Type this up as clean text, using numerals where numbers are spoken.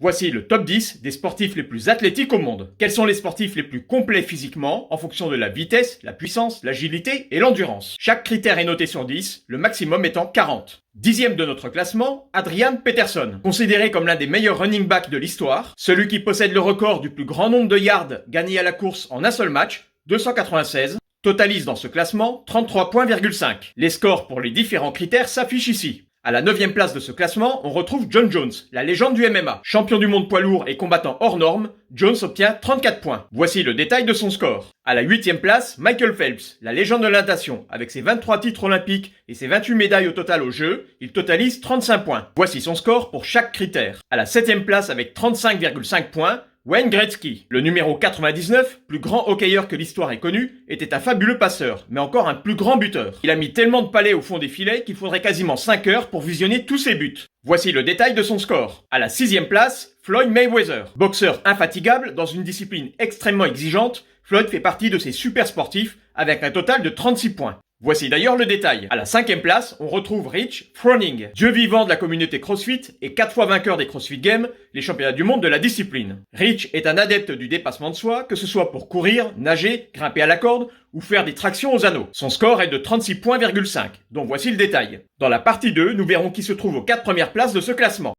Voici le top 10 des sportifs les plus athlétiques au monde. Quels sont les sportifs les plus complets physiquement en fonction de la vitesse, la puissance, l'agilité et l'endurance? Chaque critère est noté sur 10, le maximum étant 40. Dixième de notre classement, Adrian Peterson. Considéré comme l'un des meilleurs running backs de l'histoire, celui qui possède le record du plus grand nombre de yards gagnés à la course en un seul match, 296, totalise dans ce classement 33,5 points. Les scores pour les différents critères s'affichent ici. À la 9e place de ce classement, on retrouve Jon Jones, la légende du MMA. Champion du monde poids lourd et combattant hors norme, Jones obtient 34 points. Voici le détail de son score. À la 8e place, Michael Phelps, la légende de la natation. Avec ses 23 titres olympiques et ses 28 médailles au total aux Jeux, il totalise 35 points. Voici son score pour chaque critère. À la 7e place avec 35,5 points, Wayne Gretzky, le numéro 99, plus grand hockeyeur que l'histoire ait connu, était un fabuleux passeur, mais encore un plus grand buteur. Il a mis tellement de palets au fond des filets qu'il faudrait quasiment 5 heures pour visionner tous ses buts. Voici le détail de son score. À la 6e place, Floyd Mayweather. Boxeur infatigable dans une discipline extrêmement exigeante, Floyd fait partie de ces super sportifs avec un total de 36 points. Voici d'ailleurs le détail. À la 5e place, on retrouve Rich Froning, dieu vivant de la communauté CrossFit et 4 fois vainqueur des CrossFit Games, les championnats du monde de la discipline. Rich est un adepte du dépassement de soi, que ce soit pour courir, nager, grimper à la corde ou faire des tractions aux anneaux. Son score est de 36,5 points, donc voici le détail. Dans la partie 2, nous verrons qui se trouve aux 4 premières places de ce classement.